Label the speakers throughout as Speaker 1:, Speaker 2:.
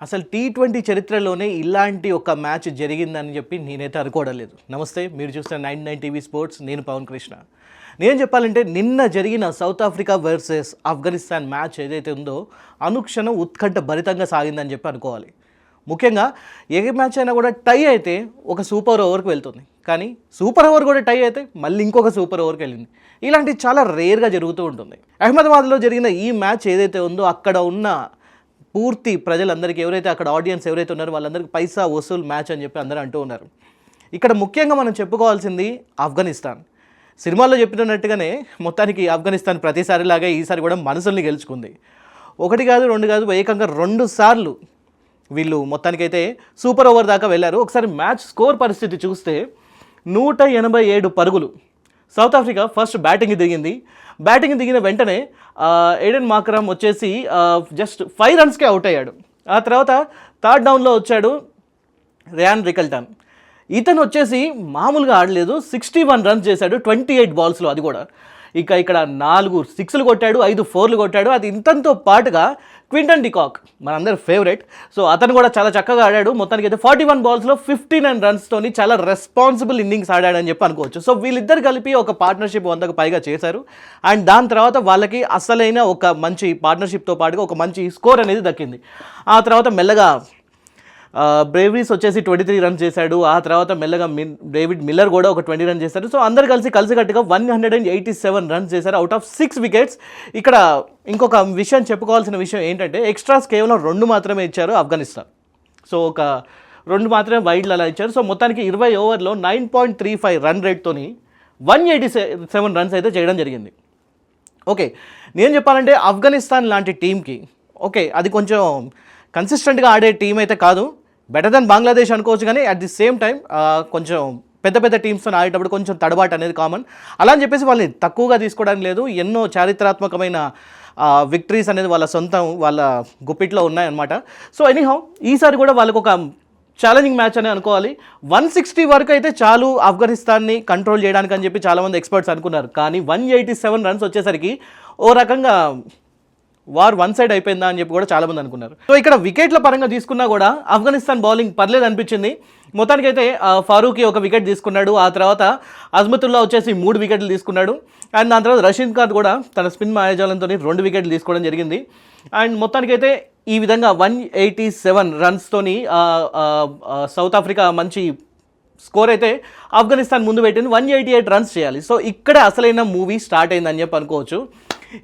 Speaker 1: అసలు టీ20 చరిత్రలోనే ఇలాంటి ఒక మ్యాచ్ జరిగిందని చెప్పి నేనైతే అనుకోవడం లేదు. నమస్తే, మీరు చూస్తున్న 99 టీవీ స్పోర్ట్స్. నేను పవన్ కృష్ణ. నేను చెప్పాలంటే నిన్న జరిగిన south Africa versus Afghanistan match ఏదైతే ఉందో అనుక్షణం ఉత్కంఠ భరితంగా సాగిందని చెప్పి అనుకోవాలి. ముఖ్యంగా ఏ మ్యాచ్ అయినా కూడా టై అయితే ఒక సూపర్ ఓవర్కి వెళ్తుంది, కానీ సూపర్ ఓవర్ కూడా టై అయితే మళ్ళీ ఇంకొక సూపర్ ఓవర్కి వెళ్ళింది. ఇలాంటివి చాలా రేర్గా జరుగుతూ ఉంటుంది. అహ్మదాబాద్లో జరిగిన ఈ మ్యాచ్ ఏదైతే ఉందో అక్కడ ఉన్న పూర్తి ప్రజలందరికీ, ఎవరైతే అక్కడ ఆడియన్స్ ఎవరైతే ఉన్నారో వాళ్ళందరికీ పైసా వసూల్ మ్యాచ్ అని చెప్పి అందరూ అంటూ ఉన్నారు. ఇక్కడ ముఖ్యంగా మనం చెప్పుకోవాల్సింది ఆఫ్ఘనిస్తాన్. సినిమాల్లో చెప్పినట్టుగానే మొత్తానికి ఆఫ్ఘనిస్తాన్ ప్రతిసారిలాగా ఈసారి కూడా మనసుల్ని గెలుచుకుంది. ఒకటి కాదు, రెండు కాదు, ఏకంగా 2 సార్లు వీళ్ళు మొత్తానికైతే సూపర్ ఓవర్ దాకా వెళ్ళారు. ఒకసారి మ్యాచ్ స్కోర్ పరిస్థితి చూస్తే 187 పరుగులు. సౌత్ ఆఫ్రికా ఫస్ట్ బ్యాటింగ్ దిగిన వెంటనే ఏడెన్ మాక్రమ్ వచ్చేసి జస్ట్ 5 రన్స్కే అవుట్ అయ్యాడు. ఆ తర్వాత థర్డ్ డౌన్లో వచ్చాడు రియాన్ రికల్టన్. ఇతను వచ్చేసి మామూలుగా ఆడలేదు, 61 రన్స్ చేశాడు 28 బాల్స్లో. అది కూడా ఇక్కడ 4 సిక్స్లు కొట్టాడు, 5 ఫోర్లు కొట్టాడు. అది ఇంతంతో పాటుగా క్వింటన్ డికాక్ మనందరి ఫేవరెట్, సో అతను కూడా చాలా చక్కగా ఆడాడు. మొత్తానికి అయితే 41 బాల్స్లో 59 రన్స్తోని చాలా రెస్పాన్సిబుల్ ఇన్నింగ్స్ ఆడాడని చెప్పి అనుకోవచ్చు. సో వీళ్ళిద్దరు కలిపి ఒక పార్ట్నర్షిప్ 100కు పైగా చేశారు. అండ్ దాని తర్వాత వాళ్ళకి అసలైన ఒక మంచి పార్ట్నర్షిప్తో పాటుగా ఒక మంచి స్కోర్ అనేది దక్కింది. ఆ తర్వాత మెల్లగా బ్రేవరీస్ వచ్చేసి 23 రన్స్ చేశాడు. ఆ తర్వాత మెల్లగా డేవిడ్ మిల్లర్ కూడా ఒక 20 రన్స్ చేశారు. సో అందరు కలిసికట్టుగా 187 రన్స్ చేశారు అవుట్ ఆఫ్ 6 వికెట్స్. ఇక్కడ ఇంకొక విషయం చెప్పుకోవాల్సిన విషయం ఏంటంటే ఎక్స్ట్రాస్ కేవలం 2 మాత్రమే ఇచ్చారు ఆఫ్ఘనిస్తాన్. సో ఒక 2 మాత్రమే వైడ్లు అలా ఇచ్చారు. సో మొత్తానికి 20 ఓవర్లో 9.35 రన్ రేట్తోని 187 రన్స్ అయితే చేయడం జరిగింది. ఓకే, నేను చెప్పాలంటే ఆఫ్ఘనిస్తాన్ లాంటి టీంకి అది కొంచెం కన్సిస్టెంట్గా ఆడే టీం అయితే కాదు, బెటర్ దెన్ బంగ్లాదేశ్ అనుకోవచ్చు. కానీ అట్ ది సేమ్ టైం కొంచెం పెద్ద టీమ్స్తో ఆడేటప్పుడు కొంచెం తడబాటు అనేది కామన్. అలా అని చెప్పేసి వాళ్ళని తక్కువగా తీసుకోవడానికి లేదు. ఎన్నో చారిత్రాత్మకమైన విక్టరీస్ అనేది వాళ్ళ సొంతం, వాళ్ళ గుప్పిట్లో ఉన్నాయన్నమాట. సో ఎనీహౌ ఈసారి కూడా వాళ్ళకు ఒక ఛాలెంజింగ్ మ్యాచ్ అని అనుకోవాలి. 160 వరకు అయితే చాలు ఆఫ్ఘనిస్తాన్ని కంట్రోల్ చేయడానికి అని చెప్పి చాలామంది ఎక్స్పర్ట్స్ అనుకున్నారు. కానీ 187 రన్స్ వచ్చేసరికి ఓ రకంగా వార్ వన్ సైడ్ అయిపోయిందా అని చెప్పి కూడా చాలామంది అనుకున్నారు. సో ఇక్కడ వికెట్ల పరంగా తీసుకున్నా కూడా ఆఫ్ఘనిస్తాన్ బౌలింగ్ పర్లేదు అనిపించింది. మొత్తానికైతే ఫారూఖీ ఒక వికెట్ తీసుకున్నాడు. ఆ తర్వాత అజ్మతుల్లా వచ్చేసి 3 వికెట్లు తీసుకున్నాడు. అండ్ దాని తర్వాత రషీద్ ఖాన్ కూడా తన స్పిన్ మాయాజాలంతో 2 వికెట్లు తీసుకోవడం జరిగింది. అండ్ మొత్తానికైతే ఈ విధంగా 187 రన్స్తోని సౌత్ ఆఫ్రికా మంచి స్కోర్ అయితే ఆఫ్ఘనిస్తాన్ ముందు పెట్టింది. 188 రన్స్ చేయాలి. సో ఇక్కడ అసలైన మూవీ స్టార్ట్ అయిందని చెప్పి అనుకోవచ్చు.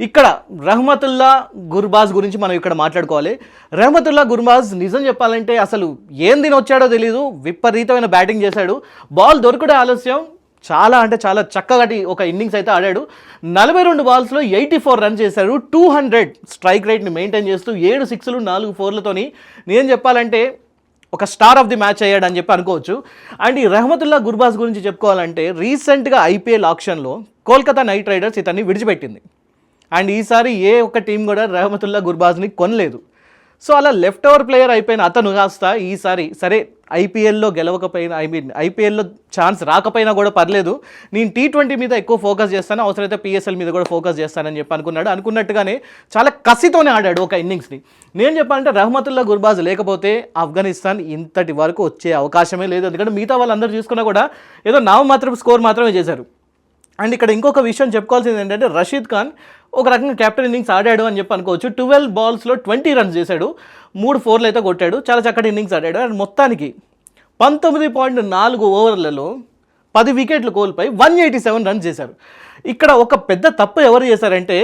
Speaker 1: ఇక్కడ రహ్మతుల్లా గుర్బాజ్ గురించి మనం ఇక్కడ మాట్లాడుకోవాలి. రహ్మతుల్లా గుర్బాజ్ నిజం చెప్పాలంటే అసలు ఏం దిన వచ్చాడో తెలీదు, విపరీతమైన బ్యాటింగ్ చేశాడు. బాల్ దొరకడే ఆలస్యం, చాలా చక్కగా ఒక ఇన్నింగ్స్ అయితే ఆడాడు. 42 బాల్స్లో 84 రన్స్ చేశాడు. 200 స్ట్రైక్ రేట్ని మెయింటైన్ చేస్తూ 7 సిక్స్లు 4 ఫోర్లతోని నేను చెప్పాలంటే ఒక స్టార్ ఆఫ్ ది మ్యాచ్ అయ్యాడు అని చెప్పి అనుకోవచ్చు. అండ్ ఈ రహ్మతుల్లా గుర్బాజ్ గురించి చెప్పుకోవాలంటే రీసెంట్గా ఐపీఎల్ ఆక్షన్లో కోల్కతా నైట్ రైడర్స్ ఇతన్ని విడిచిపెట్టింది. అండ్ ఈసారి ఏ ఒక్క టీం కూడా రహ్మతుల్లా గుర్బాజ్ని కొనలేదు. సో అలా లెఫ్ట్ ఓవర్ ప్లేయర్ అయిపోయిన అతను కాస్త ఈసారి సరే ఐపీఎల్లో గెలవకపోయినా, ఐపీఎల్లో ఛాన్స్ రాకపోయినా కూడా పర్లేదు, నేను టీ20 మీద ఎక్కువ ఫోకస్ చేస్తాను, అవసరమైతే పిఎస్ఎల్ మీద కూడా ఫోకస్ చేస్తానని చెప్పి అనుకున్నట్టుగానే చాలా కసితోనే ఆడాడు ఒక ఇన్నింగ్స్ని. నేను చెప్పాలంటే రహ్మతుల్లా గుర్బాజ్ లేకపోతే ఆఫ్ఘనిస్తాన్ ఇంతటి వరకు వచ్చే అవకాశమే లేదు. ఎందుకంటే మిగతా వాళ్ళందరూ చూసుకున్నా కూడా ఏదో మాత్రం స్కోర్ మాత్రమే చేశారు. అండ్ ఇక్కడ ఇంకొక విషయం చెప్పుకోవాల్సింది ఏంటంటే రషీద్ ఖాన్ ఒక రకంగా కెప్టెన్ ఇన్నింగ్స్ ఆడాడు అని చెప్పి అనుకోవచ్చు. 12 బాల్స్లో 20 రన్స్ చేశాడు, 3 ఫోర్లు అయితే కొట్టాడు, చాలా చక్కటి ఇన్నింగ్స్ ఆడాడు. అండ్ మొత్తానికి 19.4 ఓవర్లలో 10 వికెట్లు కోల్పోయి 187 రన్స్ చేశారు. ఇక్కడ ఒక పెద్ద తప్పు ఎవరు చేశారంటే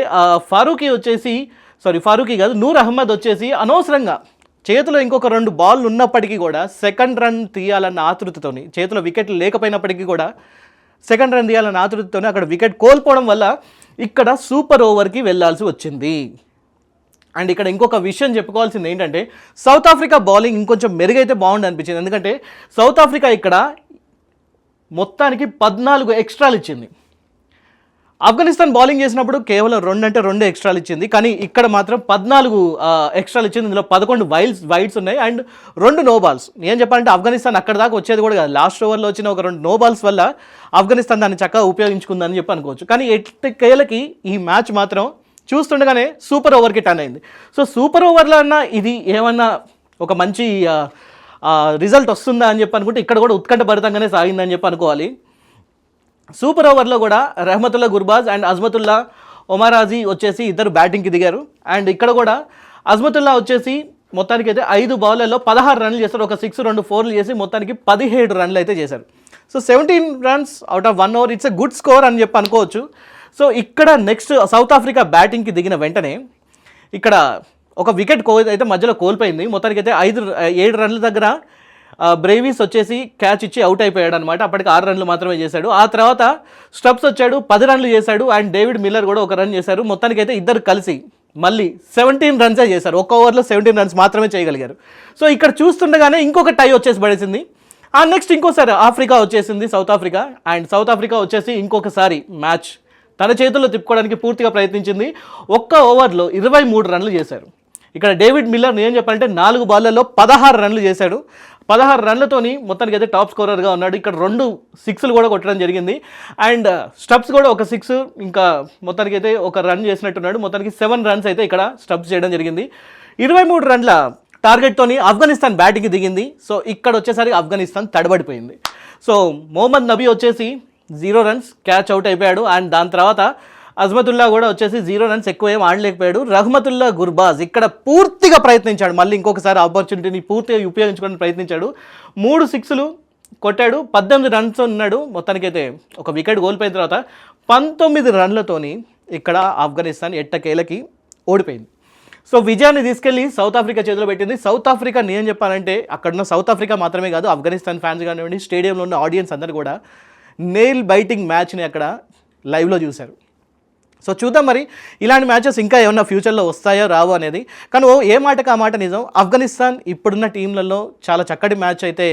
Speaker 1: ఫారూఖీ కాదు, నూర్ అహ్మద్ వచ్చేసి అనవసరంగా చేతిలో ఇంకొక 2 బాల్ ఉన్నప్పటికీ కూడా సెకండ్ రన్ తీయాలన్న ఆతృతతోని, చేతిలో వికెట్లు లేకపోయినప్పటికీ కూడా సెకండ్ రన్ తీయాలన్న ఆతృతతోనే అక్కడ వికెట్ కోల్పోవడం వల్ల ఇక్కడ సూపర్ ఓవర్కి వెళ్ళాల్సి వచ్చింది. అండ్ ఇక్కడ ఇంకొక విషయం చెప్పుకోవాల్సింది ఏంటంటే సౌత్ ఆఫ్రికా బౌలింగ్ ఇంకొంచెం మెరుగైతే బాగుండి అనిపించింది. ఎందుకంటే సౌత్ ఆఫ్రికా ఇక్కడ మొత్తానికి 14 ఎక్స్ట్రాలు ఇచ్చింది. ఆఫ్ఘనిస్తాన్ బౌలింగ్ చేసినప్పుడు కేవలం 2 ఎక్స్ట్రాలు ఇచ్చింది, కానీ ఇక్కడ మాత్రం 14 ఎక్స్ట్రాలు ఇచ్చింది. ఇందులో 11 వైడ్స్ ఉన్నాయి అండ్ 2 నో బాల్స్. ఏం చెప్పాలంటే ఆఫ్ఘనిస్తాన్ అక్కడ దాకా వచ్చేది కూడా కాదు, లాస్ట్ ఓవర్లో వచ్చిన ఒక 2 నో బాల్స్ వల్ల ఆఫ్ఘనిస్తాన్ దాన్ని చక్కగా ఉపయోగించుకుందని చెప్పి అనుకోవచ్చు. కానీ ఎట్టకేలకి ఈ మ్యాచ్ మాత్రం చూస్తుండగానే సూపర్ ఓవర్కి టర్న్ అయింది. సో సూపర్ ఓవర్లో అన్న ఇది ఏమన్నా ఒక మంచి రిజల్ట్ వస్తుందా అని చెప్పి అనుకుంటే ఇక్కడ కూడా ఉత్కంఠభరితంగానే సాగిందని చెప్పి అనుకోవాలి. సూపర్ ఓవర్లో కూడా రెహమతుల్లా గుర్బాజ్ అండ్ అజ్మతుల్లా ఒమారాజీ వచ్చేసి ఇద్దరు బ్యాటింగ్కి దిగారు. అండ్ ఇక్కడ కూడా అజ్మతుల్లా వచ్చేసి మొత్తానికి అయితే 5 బాల్లలో 16 రన్లు చేశారు. ఒక 6 2 4 చేసి మొత్తానికి 17 రన్లు అయితే చేశారు. So 17 runs out of 1 over it's a good score అని చెప్పి అనుకోవచ్చు. సో ఇక్కడ నెక్స్ట్ సౌత్ ఆఫ్రికా బ్యాటింగ్కి దిగిన వెంటనే ఇక్కడ ఒక వికెట్ అయితే మధ్యలో కోల్పోయింది. మొత్తానికి అయితే 7 రన్ల దగ్గర బ్రేవీస్ వచ్చేసి క్యాచ్ ఇచ్చి అవుట్ అయిపోయాడు అనమాట. అప్పటికి 6 రన్లు మాత్రమే చేశాడు. ఆ తర్వాత స్టబ్స్ వచ్చాడు, 10 రన్లు చేశాడు. అండ్ డేవిడ్ మిల్లర్ కూడా 1 రన్ చేశారు. మొత్తానికి అయితే ఇద్దరు కలిసి మళ్ళీ 17 రన్సే చేశారు. ఒక్క ఓవర్లో 17 రన్స్ మాత్రమే చేయగలిగారు. సో ఇక్కడ చూస్తుండగానే ఇంకొక టై వచ్చేసి పడేసింది. ఆ నెక్స్ట్ ఇంకోసారి ఆఫ్రికా వచ్చేసింది, south Africa. And south Africa వచ్చేసి ఇంకొకసారి మ్యాచ్ తన చేతుల్లో తిప్పుకోవడానికి పూర్తిగా ప్రయత్నించింది. ఒక్క ఓవర్లో 23 రన్లు చేశారు. ఇక్కడ డేవిడ్ మిల్లర్ ఏం చెప్పాలంటే 4 బాల్లలో 16 రన్లు చేశాడు. 16 రన్లతోని మొత్తానికి అయితే టాప్ స్కోరర్గా ఉన్నాడు. ఇక్కడ 2 సిక్స్లు కూడా కొట్టడం జరిగింది. అండ్ స్టబ్స్ కూడా ఒక 6, ఇంకా మొత్తానికి అయితే 1 రన్ చేసినట్టున్నాడు. మొత్తానికి 7 రన్స్ అయితే ఇక్కడ స్టబ్స్ చేయడం జరిగింది. 23 రన్ల టార్గెట్తోని ఆఫ్ఘనిస్తాన్ బ్యాటింగ్కి దిగింది. సో ఇక్కడ వచ్చేసరికి ఆఫ్ఘనిస్తాన్ తడబడిపోయింది. సో మొహమ్మద్ నబీ వచ్చేసి 0 రన్స్ క్యాచ్ అవుట్ అయిపోయాడు. అండ్ దాని తర్వాత అజ్మతుల్లా కూడా వచ్చేసి 0 రన్స్, ఎక్కువ ఏం ఆడలేకపోయాడు. రహమతుల్లా గుర్బాజ్ ఇక్కడ పూర్తిగా ప్రయత్నించాడు. మళ్ళీ ఇంకొకసారి ఆపర్చునిటీని పూర్తిగా ఉపయోగించుకోవడానికి ప్రయత్నించాడు. 3 సిక్స్లు కొట్టాడు, 18 రన్స్ ఉన్నాడు. మొత్తానికైతే ఒక వికెట్ కోల్పోయిన తర్వాత 19 రన్లతోని ఇక్కడ ఆఫ్ఘనిస్తాన్ ఎట్టకేలకి ఓడిపోయింది. సో విజయాన్ని తీసుకెళ్ళి సౌత్ ఆఫ్రికా చేతిలో పెట్టింది. సౌత్ ఆఫ్రికా నేను చెప్పాలంటే అక్కడున్న సౌత్ ఆఫ్రికా మాత్రమే కాదు, ఆఫ్ఘనిస్తాన్ ఫ్యాన్స్ కానివ్వండి, స్టేడియంలో ఉన్న ఆడియన్స్ అందరూ కూడా నెయిల్ బైటింగ్ మ్యాచ్ని అక్కడ లైవ్లో చూశారు. సో చూద్దాం మరి ఇలాంటి మ్యాచెస్ ఇంకా ఏమన్నా ఫ్యూచర్లో వస్తాయో రావో అనేది. కానీ ఏ మాటకు ఆ మాట నిజం, ఆఫ్ఘనిస్తాన్ ఇప్పుడున్న టీంలలో చాలా చక్కటి మ్యాచ్ అయితే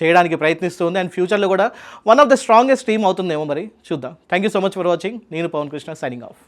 Speaker 1: చేయడానికి ప్రయత్నిస్తుంది. అండ్ ఫ్యూచర్లో కూడా one of the strongest team అవుతుందేమో మరి చూద్దాం. Thank you so much for watching. నేను పవన్ కృష్ణ సైనింగ్ ఆఫ్.